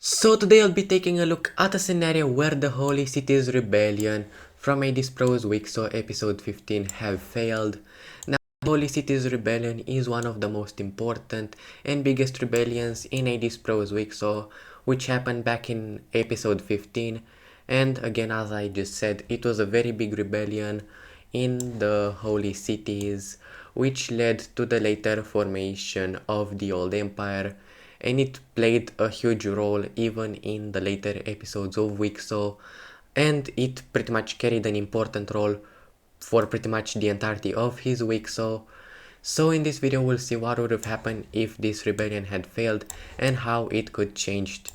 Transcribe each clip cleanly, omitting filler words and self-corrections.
So today I'll be taking a look at a scenario where the Holy Cities Rebellion from a Pros Wicso episode 15 have failed. Now the Holy Cities Rebellion is one of the most important and biggest rebellions in a Pros Wicso, which happened back in episode 15, and again, as I just said, it was a very big rebellion in the Holy Cities, which led to the later formation of the Old Empire, and it played a huge role even in the later episodes of Wicso, and it pretty much carried an important role for pretty much the entirety of his Wicso. So in this video we'll see what would have happened if this rebellion had failed and how it could change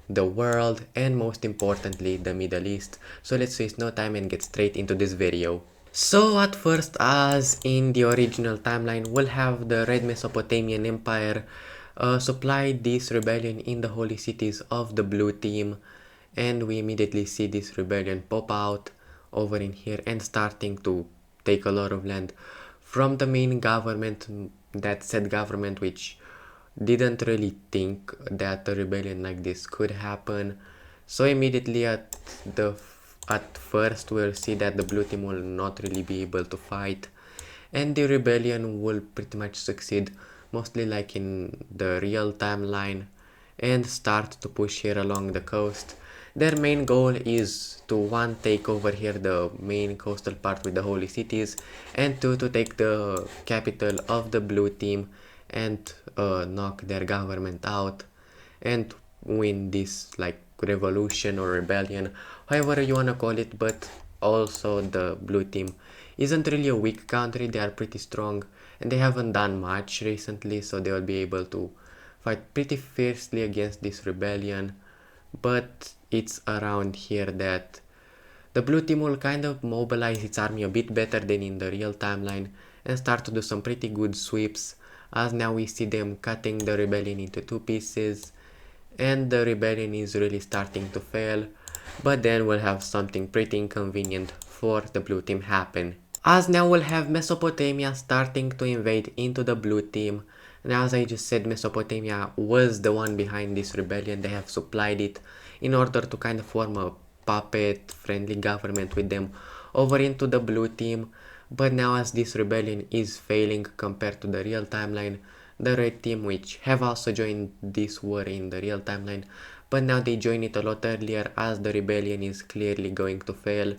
the world and most importantly the Middle East. So let's waste no time and get straight into this video. So at first, as in the original timeline, we'll have the Red Mesopotamian Empire supply this rebellion in the holy cities of the blue team, and we immediately see this rebellion pop out over in here and starting to take a lot of land from the main government, that said government which didn't really think that a rebellion like this could happen. So immediately at first we'll see that the blue team will not really be able to fight, and the rebellion will pretty much succeed, mostly like in the real timeline, and start to push here along the coast. Their main goal is to one, take over here the main coastal part with the holy cities, and two, to take the capital of the blue team and knock their government out and win this like revolution or rebellion, however you wanna call it. But also the blue team isn't really a weak country, they are pretty strong and they haven't done much recently, so they will be able to fight pretty fiercely against this rebellion. But it's around here that the blue team will kind of mobilize its army a bit better than in the real timeline and start to do some pretty good sweeps, as now we see them cutting the rebellion into two pieces and the rebellion is really starting to fail. But then we'll have something pretty inconvenient for the blue team happen, as now we'll have Mesopotamia starting to invade into the blue team. Now, as I just said, Mesopotamia was the one behind this rebellion. They have supplied it in order to kind of form a puppet friendly government with them over into the blue team. But now, as this rebellion is failing compared to the real timeline, the red team, which have also joined this war in the real timeline, but now they join it a lot earlier as the rebellion is clearly going to fail,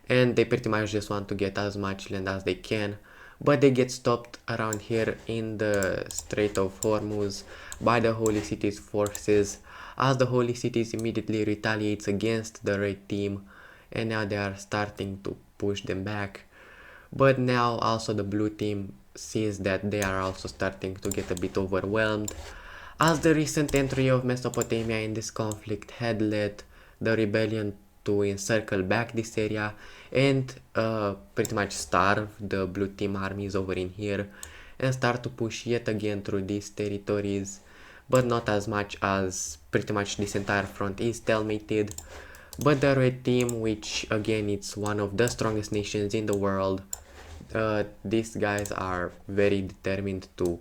and they pretty much just want to get as much land as they can. But they get stopped around here in the Strait of Hormuz by the Holy Cities forces, as the Holy Cities immediately retaliates against the red team, and now they are starting to push them back. But now also the blue team sees that they are also starting to get a bit overwhelmed, as the recent entry of Mesopotamia in this conflict had led the rebellion to encircle back this area and pretty much starve the blue team armies over in here and start to push yet again through these territories, but not as much, as pretty much this entire front is stalemated. But the red team, which again it's one of the strongest nations in the world, these guys are very determined to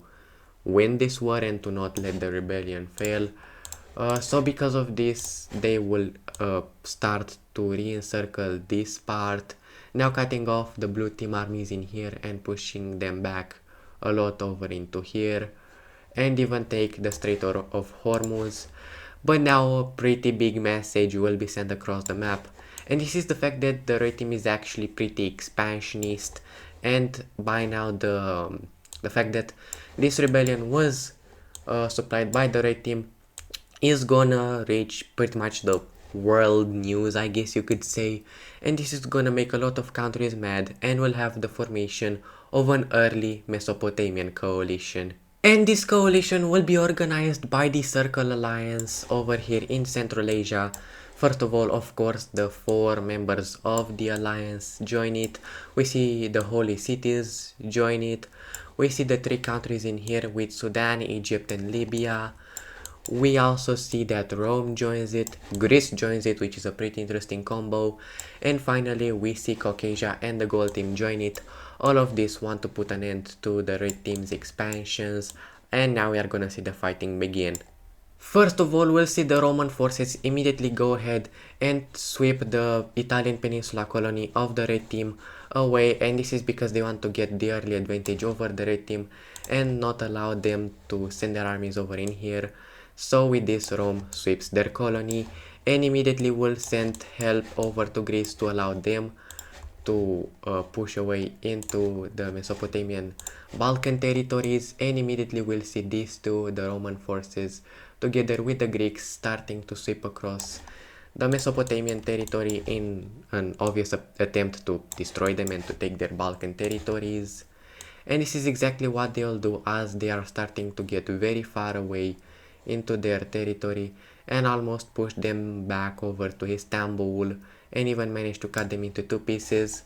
win this war and to not let the rebellion fail. So because of this, they will start to re-encircle this part, now cutting off the blue team armies in here and pushing them back a lot over into here, and even take the Strait of Hormuz. But now a pretty big message will be sent across the map, and this is the fact that the red team is actually pretty expansionist, and by now the fact that this rebellion was supplied by the red team is gonna reach pretty much the world news, I guess you could say, and this is gonna make a lot of countries mad and will have the formation of an early Mesopotamian coalition. And this coalition will be organized by the Circle Alliance over here in Central Asia. First of all, of course, the 4 members of the alliance join it. We see the holy cities join it. We see the 3 countries in here with Sudan, Egypt and Libya. We also see that Rome joins it, Greece joins it, which is a pretty interesting combo, and finally we see Caucasia and the gold team join it. All of this want to put an end to the red team's expansions, and now we are gonna see the fighting begin. First of all, we'll see the Roman forces immediately go ahead and sweep the Italian peninsula colony of the red team away, and this is because they want to get the early advantage over the red team and not allow them to send their armies over in here. So with this, Rome sweeps their colony and immediately will send help over to Greece to allow them to push away into the Mesopotamian Balkan territories, and immediately we'll see these two, the Roman forces, together with the Greeks, starting to sweep across the Mesopotamian territory in an obvious attempt to destroy them and to take their Balkan territories. And this is exactly what they'll do, as they are starting to get very far away into their territory and almost push them back over to Istanbul and even manage to cut them into two pieces.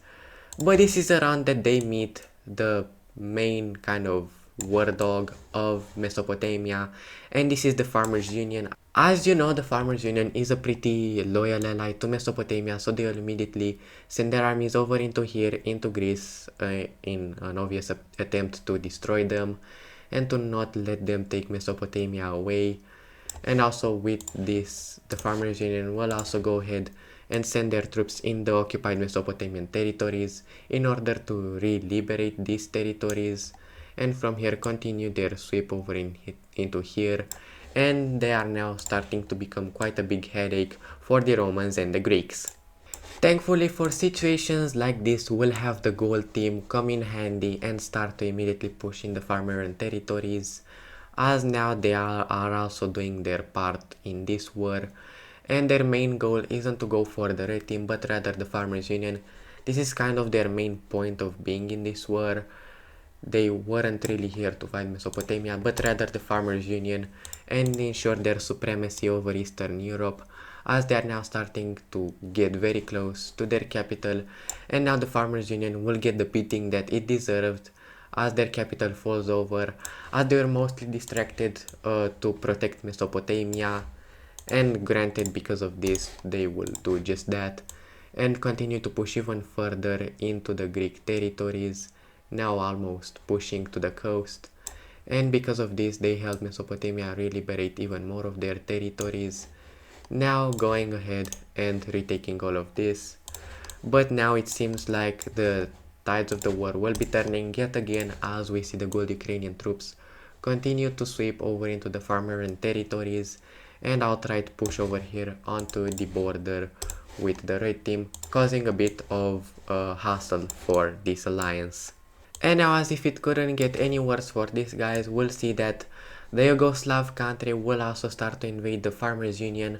But this is around that they meet the main kind of war dog of Mesopotamia, and this is the Farmers Union. As you know, the Farmers Union is a pretty loyal ally to Mesopotamia, so they'll immediately send their armies over into here, into Greece, in an obvious attempt to destroy them and to not let them take Mesopotamia away. And also with this, the Farmers Union will also go ahead and send their troops in the occupied Mesopotamian territories in order to re-liberate these territories, and from here continue their sweep over into here, and they are now starting to become quite a big headache for the Romans and the Greeks. Thankfully, for situations like this, we'll have the gold team come in handy and start to immediately push in the farmer territories, as now they are also doing their part in this war, and their main goal isn't to go for the red team but rather the Farmers Union. This is kind of their main point of being in this war. They weren't really here to fight Mesopotamia but rather the Farmers Union and ensure their supremacy over Eastern Europe, as they are now starting to get very close to their capital, and now the Farmers Union will get the beating that it deserved as their capital falls over, as they were mostly distracted to protect Mesopotamia, and granted, because of this they will do just that and continue to push even further into the Greek territories, now almost pushing to the coast, and because of this they helped Mesopotamia re-liberate even more of their territories, now going ahead and retaking all of this. But now it seems like the tides of the war will be turning yet again, as we see the gold Ukrainian troops continue to sweep over into the farmer territories and outright push over here onto the border with the red team, causing a bit of hassle for this alliance. And now, as if it couldn't get any worse for these guys, we'll see that the Yugoslav country will also start to invade the Farmers Union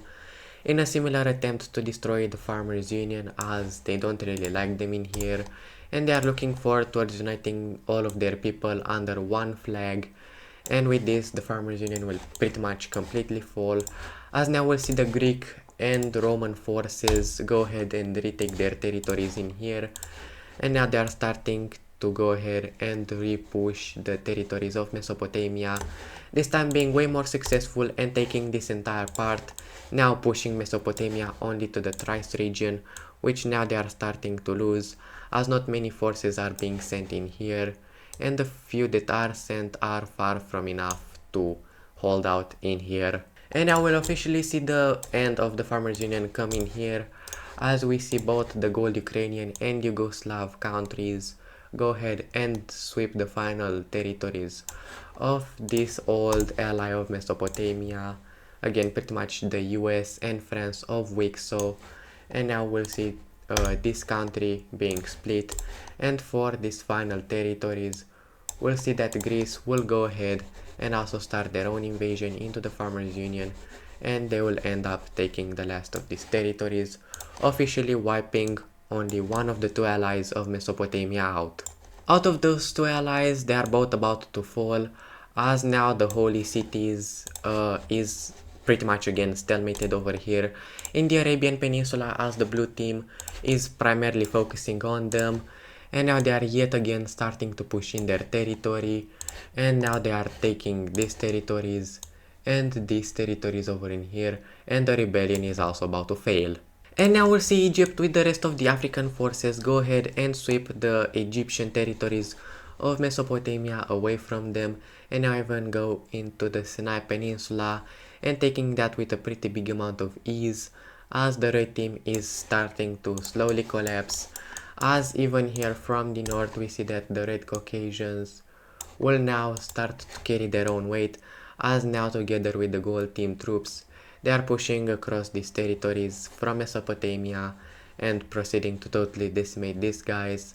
in a similar attempt to destroy the Farmers Union, as they don't really like them in here and they are looking forward towards uniting all of their people under one flag. And with this, the Farmers Union will pretty much completely fall, as now we'll see the Greek and Roman forces go ahead and retake their territories in here, and now they are starting to go ahead and re-push the territories of Mesopotamia, this time being way more successful and taking this entire part, now pushing Mesopotamia only to the Thrace region, which now they are starting to lose, as not many forces are being sent in here, and the few that are sent are far from enough to hold out in here. And now we'll officially see the end of the Farmers Union come in here, as we see both the gold Ukrainian and Yugoslav countries go ahead and sweep the final territories of this old ally of Mesopotamia, again pretty much the US and France of Wicso. And now we'll see this country being split, and for these final territories we'll see that Greece will go ahead and also start their own invasion into the Farmers Union, and they will end up taking the last of these territories, officially wiping only one of the two allies of Mesopotamia out. Out of those two allies, they are both about to fall, as now the holy cities is pretty much again stalemated over here in the Arabian Peninsula, as the blue team is primarily focusing on them, and now they are yet again starting to push in their territory, and now they are taking these territories and these territories over in here, and the rebellion is also about to fail. And now we'll see Egypt with the rest of the African forces go ahead and sweep the Egyptian territories of Mesopotamia away from them, and now even go into the Sinai Peninsula and taking that with a pretty big amount of ease, as the red team is starting to slowly collapse, as even here from the north we see that the red Caucasians will now start to carry their own weight, as now together with the gold team troops they are pushing across these territories from Mesopotamia and proceeding to totally decimate these guys,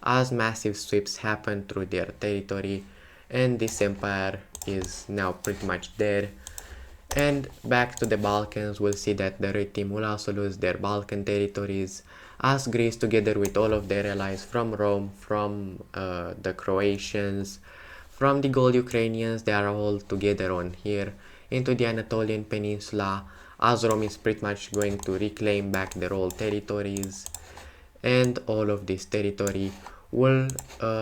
as massive sweeps happen through their territory and this empire is now pretty much dead. And back to the Balkans, we'll see that the red team will also lose their Balkan territories, as Greece together with all of their allies from Rome, from the Croatians, from the Gold Ukrainians, they are all together on here into the Anatolian Peninsula, as Rome is pretty much going to reclaim back their old territories, and all of this territory will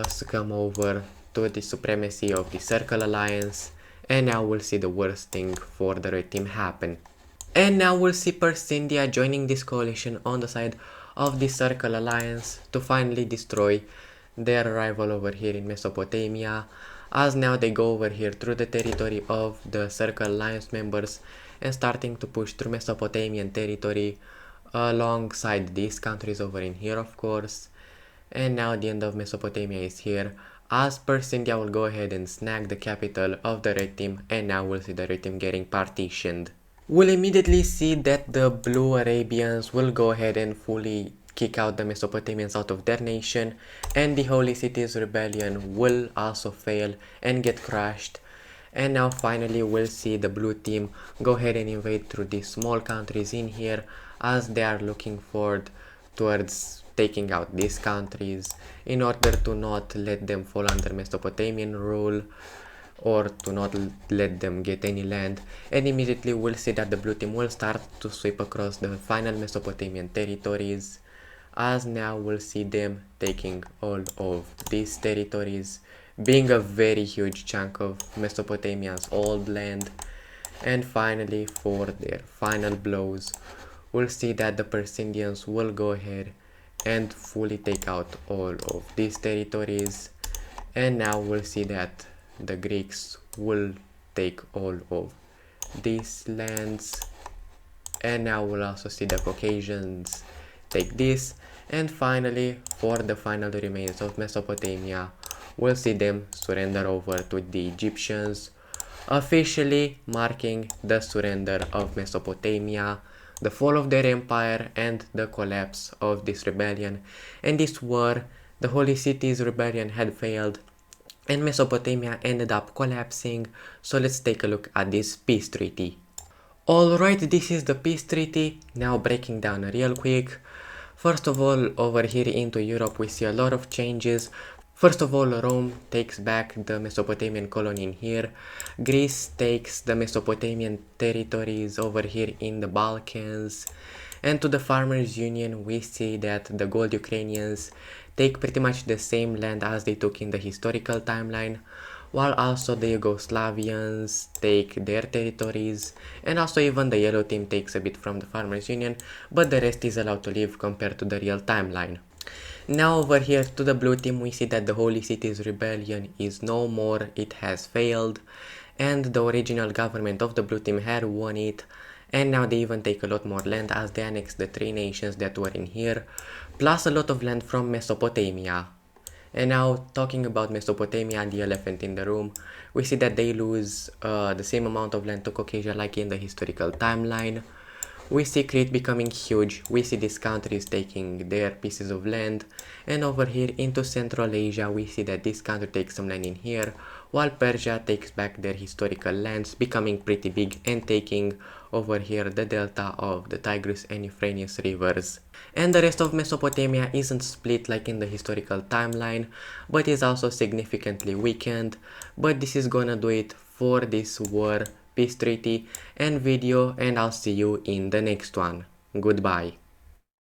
succumb over to the supremacy of the Circle Alliance, and now we'll see the worst thing for the red team happen. And now we'll see India joining this coalition on the side of the Circle Alliance to finally destroy their rival over here in Mesopotamia, as now they go over here through the territory of the Circle Alliance members and starting to push through Mesopotamian territory alongside these countries over in here, of course. And now the end of Mesopotamia is here, as India will go ahead and snag the capital of the red team, and now we'll see the red team getting partitioned. We'll immediately see that the blue Arabians will go ahead and fully kick out the Mesopotamians out of their nation, and the Holy Cities rebellion will also fail and get crushed. And now finally we'll see the blue team go ahead and invade through these small countries in here, as they are looking forward towards taking out these countries in order to not let them fall under Mesopotamian rule or to not let them get any land. And immediately we'll see that the blue team will start to sweep across the final Mesopotamian territories, as now we'll see them taking all of these territories, being a very huge chunk of Mesopotamia's old land. And finally, for their final blows, we'll see that the Persians will go ahead and fully take out all of these territories. And now we'll see that the Greeks will take all of these lands, and now we'll also see the Caucasians take this. And finally, for the final remains of Mesopotamia, we'll see them surrender over to the Egyptians, officially marking the surrender of Mesopotamia, the fall of their empire, and the collapse of this rebellion. And this war, the Holy Cities rebellion had failed and Mesopotamia ended up collapsing. So let's take a look at this peace treaty. Alright, this is the peace treaty. Now breaking down real quick. First of all, over here into Europe we see a lot of changes. First of all, Rome takes back the Mesopotamian colony in here. Greece takes the Mesopotamian territories over here in the Balkans. And to the Farmers Union, we see that the Gold Ukrainians take pretty much the same land as they took in the historical timeline, while also the Yugoslavians take their territories, and also even the Yellow Team takes a bit from the Farmers Union, but the rest is allowed to leave compared to the real timeline. Now over here to the Blue Team, we see that the Holy Cities rebellion is no more, it has failed, and the original government of the Blue Team had won it, and now they even take a lot more land as they annex the 3 nations that were in here, plus a lot of land from Mesopotamia. And now talking about Mesopotamia, the elephant in the room, we see that they lose the same amount of land to Caucasia like in the historical timeline. We see Crete becoming huge, we see these countries taking their pieces of land, and over here into Central Asia we see that this country takes some land in here, while Persia takes back their historical lands, becoming pretty big and taking over here the delta of the Tigris and Euphrates rivers. And the rest of Mesopotamia isn't split like in the historical timeline, but is also significantly weakened. But this is gonna do it for this war, peace treaty and video, and I'll see you in the next one. Goodbye.